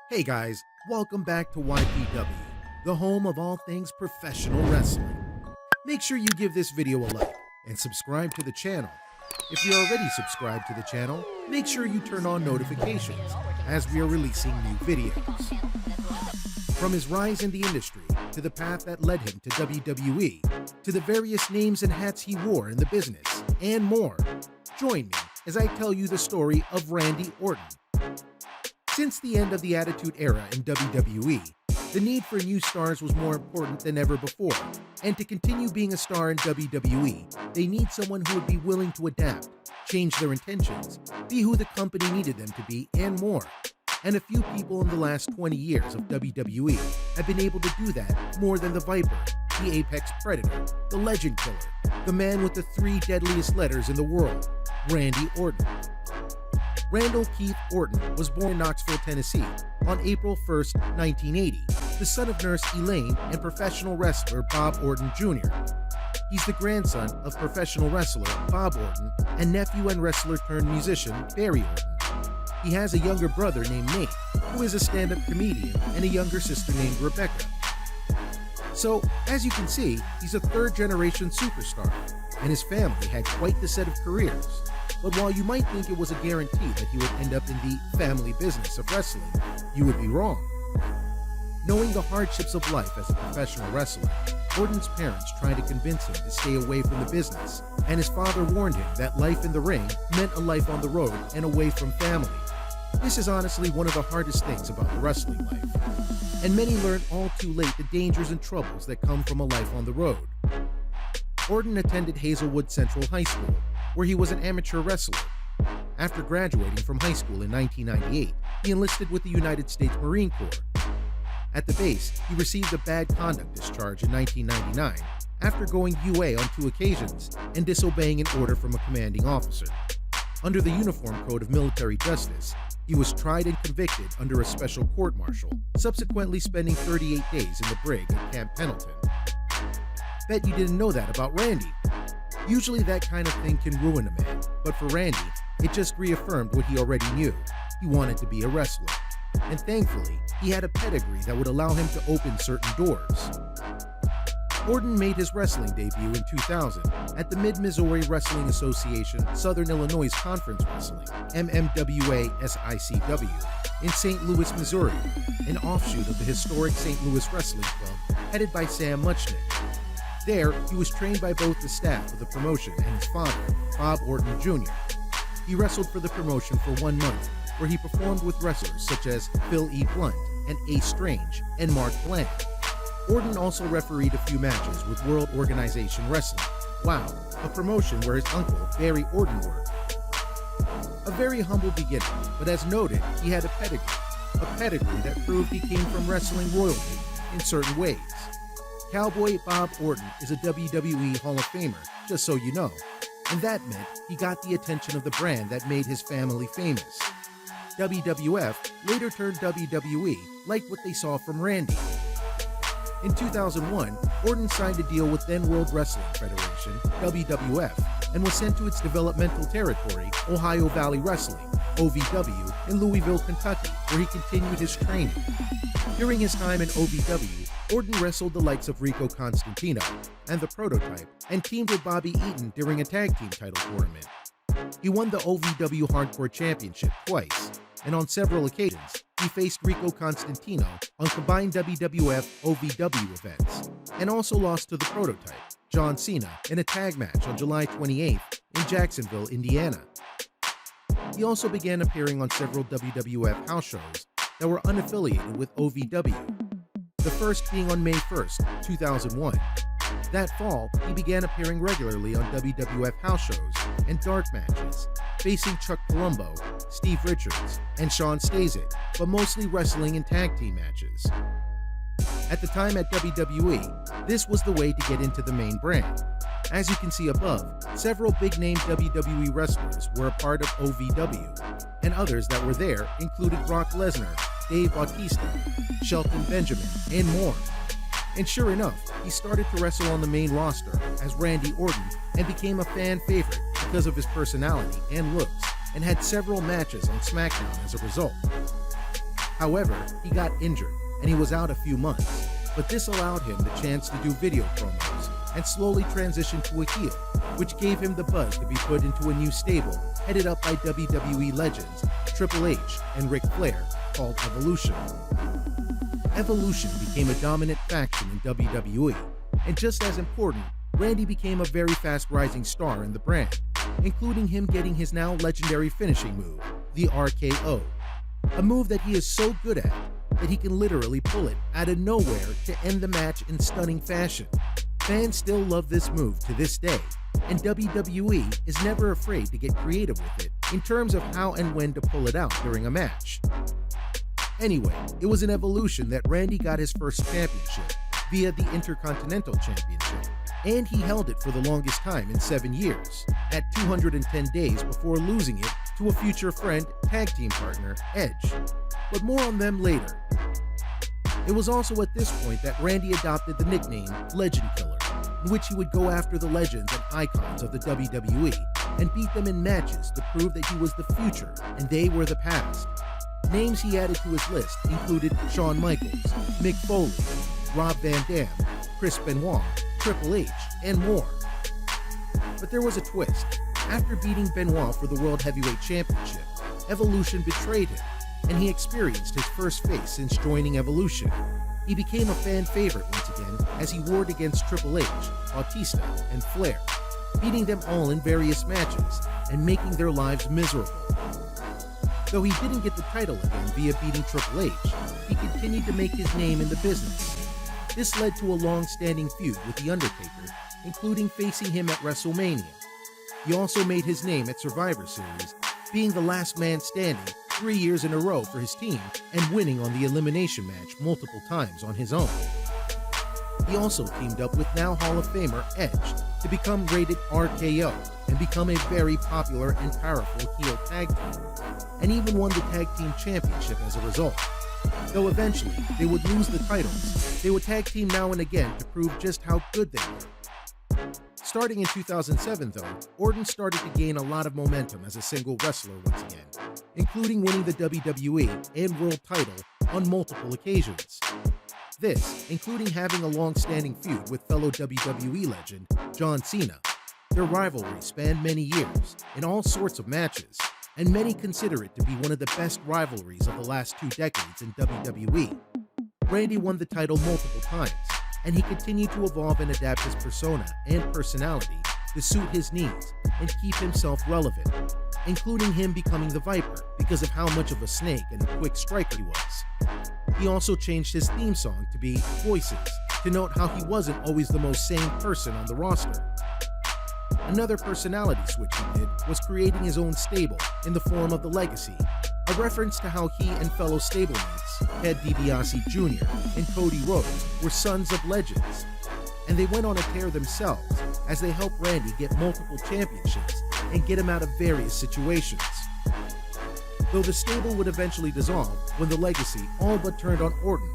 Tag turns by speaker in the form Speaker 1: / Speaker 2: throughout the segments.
Speaker 1: Hey guys, welcome back to YPW, the home of all things professional wrestling. Make sure you give this video a like and subscribe to the channel. If you're already subscribed to the channel, make sure you turn on notifications as we are releasing new videos. From his rise in the industry, to the path that led him to WWE, to the various names and hats he wore in the business, and more, join me as I tell you the story of Randy Orton. Since the end of the Attitude Era in WWE, the need for new stars was more important than ever before, and to continue being a star in WWE, they need someone who would be willing to adapt, change their intentions, be who the company needed them to be, and more. And a few people in the last 20 years of WWE have been able to do that more than the Viper, the Apex Predator, the Legend Killer, the man with the 3 deadliest letters in the world, Randy Orton. Randall Keith Orton was born in Knoxville, Tennessee on April 1, 1980, the son of nurse Elaine and professional wrestler Bob Orton Jr. He's the grandson of professional wrestler Bob Orton and nephew and wrestler-turned-musician Barry Orton. He has a younger brother named Nate, who is a stand-up comedian, and a younger sister named Rebecca. So, as you can see, he's a third-generation superstar, and his family had quite the set of careers. But while you might think it was a guarantee that he would end up in the family business of wrestling, you would be wrong. Knowing the hardships of life as a professional wrestler, Orton's parents tried to convince him to stay away from the business, and his father warned him that life in the ring meant a life on the road and away from family. This is honestly one of the hardest things about the wrestling life, and many learn all too late the dangers and troubles that come from a life on the road. Orton attended Hazelwood Central High School, where he was an amateur wrestler. After graduating from high school in 1998, he enlisted with the United States Marine Corps. At the base, he received a bad conduct discharge in 1999 after going UA on 2 occasions and disobeying an order from a commanding officer. Under the Uniform Code of Military Justice, he was tried and convicted under a special court-martial, subsequently spending 38 days in the brig at Camp Pendleton. Bet you didn't know that about Randy. Usually that kind of thing can ruin a man, but for Randy, it just reaffirmed what he already knew. He wanted to be a wrestler. And thankfully, he had a pedigree that would allow him to open certain doors. Orton made his wrestling debut in 2000 at the Mid-Missouri Wrestling Association Southern Illinois Conference Wrestling, MMWA-SICW, in St. Louis, Missouri, an offshoot of the historic St. Louis Wrestling Club headed by Sam Muchnick. There, he was trained by both the staff of the promotion and his father, Bob Orton Jr. He wrestled for the promotion for 1 month, where he performed with wrestlers such as Phil E. Blunt and Ace Strange and Mark Bland. Orton also refereed a few matches with World Organization Wrestling, WOW, a promotion where his uncle, Barry Orton, worked. A very humble beginning, but as noted, he had a pedigree that proved he came from wrestling royalty in certain ways. Cowboy Bob Orton is a WWE Hall of Famer, just so you know, and that meant he got the attention of the brand that made his family famous. WWF later turned WWE liked what they saw from Randy. In 2001, Orton signed a deal with then World Wrestling Federation, WWF, and was sent to its developmental territory, Ohio Valley Wrestling, OVW, in Louisville, Kentucky, where he continued his training. During his time in OVW, Orton wrestled the likes of Rico Constantino and The Prototype, and teamed with Bobby Eaton during a tag team title tournament. He won the OVW Hardcore Championship twice, and on several occasions, he faced Rico Constantino on combined WWF-OVW events, and also lost to The Prototype, John Cena, in a tag match on July 28th in Jacksonville, Indiana. He also began appearing on several WWF house shows that were unaffiliated with OVW, the first being on May 1st, 2001. That fall, he began appearing regularly on WWF house shows and dark matches, facing Chuck Palumbo, Steve Richards, and Shawn Stasiak, but mostly wrestling in tag team matches. At the time at WWE, this was the way to get into the main brand. As you can see above, several big-name WWE wrestlers were a part of OVW, and others that were there included Brock Lesnar, Dave Bautista, Shelton Benjamin, and more. And sure enough, he started to wrestle on the main roster as Randy Orton and became a fan favorite because of his personality and looks, and had several matches on SmackDown as a result. However, he got injured and he was out a few months, but this allowed him the chance to do video promos and slowly transition to a heel, which gave him the buzz to be put into a new stable headed up by WWE legends Triple H and Ric Flair called Evolution. Evolution became a dominant faction in WWE, and just as important, Randy became a very fast rising star in the brand, including him getting his now legendary finishing move, the RKO, a move that he is so good at that he can literally pull it out of nowhere to end the match in stunning fashion. Fans still love this move to this day, and WWE is never afraid to get creative with it in terms of how and when to pull it out during a match. Anyway, it was in Evolution that Randy got his first championship via the Intercontinental Championship, and he held it for the longest time in 7 years, at 210 days before losing it to a future friend, tag team partner, Edge. But more on them later. It was also at this point that Randy adopted the nickname Legend Killer, in which he would go after the legends and icons of the WWE and beat them in matches to prove that he was the future and they were the past. Names he added to his list included Shawn Michaels, Mick Foley, Rob Van Dam, Chris Benoit, Triple H, and more. But there was a twist. After beating Benoit for the World Heavyweight Championship, Evolution betrayed him, and he experienced his first face since joining Evolution. He became a fan favorite once again as he warred against Triple H, Bautista, and Flair, beating them all in various matches and making their lives miserable. Though he didn't get the title again via beating Triple H, he continued to make his name in the business. This led to a long-standing feud with The Undertaker, including facing him at WrestleMania. He also made his name at Survivor Series, being the last man standing 3 years in a row for his team and winning on the elimination match multiple times on his own. He also teamed up with now Hall of Famer Edge to become rated RKO and become a very popular and powerful heel tag team, and even won the tag team championship as a result. Though eventually they would lose the titles, they would tag team now and again to prove just how good they were. Starting in 2007 though, Orton started to gain a lot of momentum as a single wrestler once again, including winning the WWE and World title on multiple occasions. This, including having a long-standing feud with fellow WWE legend John Cena. Their rivalry spanned many years in all sorts of matches, and many consider it to be one of the best rivalries of the last 2 decades in WWE. Randy won the title multiple times, and he continued to evolve and adapt his persona and personality to suit his needs and keep himself relevant, including him becoming the Viper because of how much of a snake and a quick striker he was. He also changed his theme song to be Voices, to note how he wasn't always the most sane person on the roster. Another personality switch he did was creating his own stable in the form of the Legacy, a reference to how he and fellow stablemates, Ted DiBiase Jr. and Cody Rhodes, were sons of legends. And they went on a tear themselves as they helped Randy get multiple championships and get him out of various situations. Though the stable would eventually dissolve when the Legacy all but turned on Orton,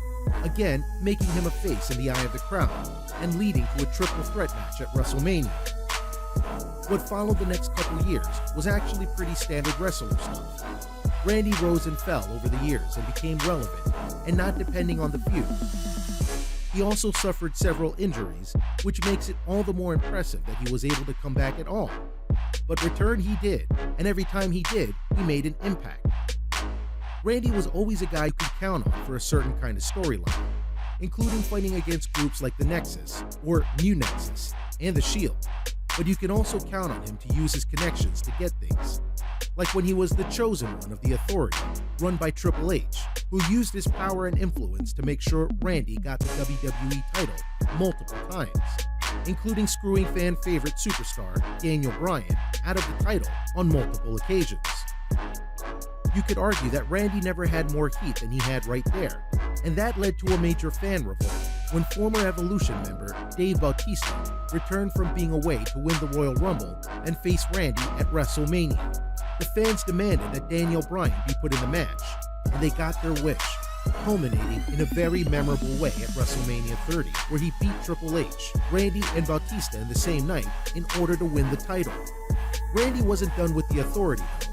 Speaker 1: again making him a face in the eye of the crowd and leading to a triple threat match at WrestleMania. What followed the next couple years was actually pretty standard wrestler stuff. Randy rose and fell over the years and became relevant, and not depending on the feud. He also suffered several injuries, which makes it all the more impressive that he was able to come back at all. But return he did, and every time he did, he made an impact. Randy was always a guy you could count on for a certain kind of storyline, including fighting against groups like the Nexus, or New Nexus, and the Shield. But you can also count on him to use his connections to get things. Like when he was the chosen one of the Authority, run by Triple H, who used his power and influence to make sure Randy got the WWE title multiple times, including screwing fan favorite superstar Daniel Bryan out of the title on multiple occasions. You could argue that Randy never had more heat than he had right there, and that led to a major fan revolt when former Evolution member Dave Bautista returned from being away to win the Royal Rumble and face Randy at WrestleMania. The fans demanded that Daniel Bryan be put in the match, and they got their wish, culminating in a very memorable way at WrestleMania 30, where he beat Triple H, Randy, and Bautista in the same night in order to win the title. Randy wasn't done with the Authority though.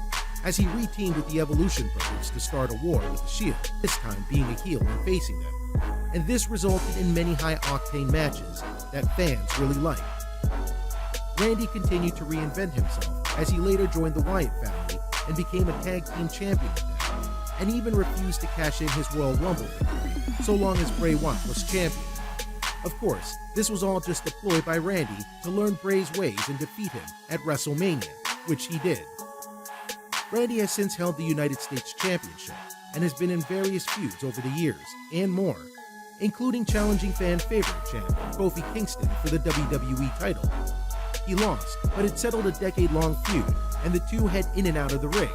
Speaker 1: as he reteamed with the Evolution Brothers to start a war with the Shield, this time being a heel when facing them. And this resulted in many high-octane matches that fans really liked. Randy continued to reinvent himself as he later joined the Wyatt family and became a tag team champion with them, and even refused to cash in his Royal Rumble victory so long as Bray Wyatt was champion. Of course, this was all just a ploy by Randy to learn Bray's ways and defeat him at WrestleMania, which he did. Randy has since held the United States Championship and has been in various feuds over the years, and more, including challenging fan favorite champ Kofi Kingston for the WWE title. He lost, but it settled a decade-long feud, and the two head in and out of the ring.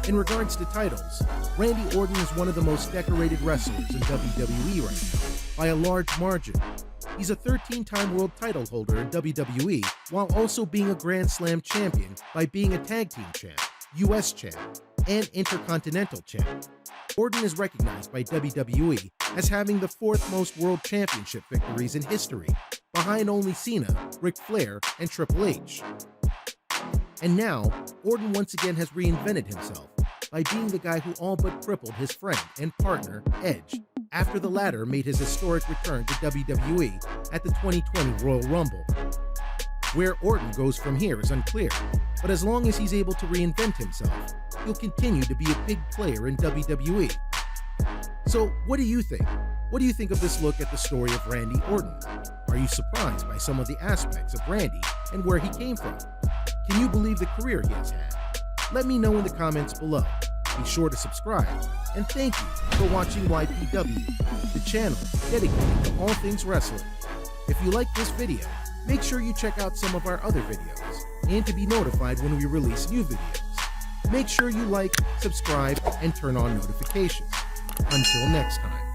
Speaker 1: In regards to titles, Randy Orton is one of the most decorated wrestlers in WWE right now, by a large margin. He's a 13-time world title holder in WWE, while also being a Grand Slam champion by being a tag team champ, US champ, and Intercontinental champ. Orton is recognized by WWE as having the fourth most world championship victories in history, behind only Cena, Ric Flair, and Triple H. And now, Orton once again has reinvented himself by being the guy who all but crippled his friend and partner, Edge, after the latter made his historic return to WWE at the 2020 Royal Rumble. Where Orton goes from here is unclear, but as long as he's able to reinvent himself, he'll continue to be a big player in WWE. So, what do you think? What do you think of this look at the story of Randy Orton? Are you surprised by some of the aspects of Randy and where he came from? Can you believe the career he has had? Let me know in the comments below. Be sure to subscribe, and thank you for watching YPW, the channel dedicated to all things wrestling. If you like this video, make sure you check out some of our other videos, and to be notified when we release new videos. Make sure you like, subscribe, and turn on notifications. Until next time.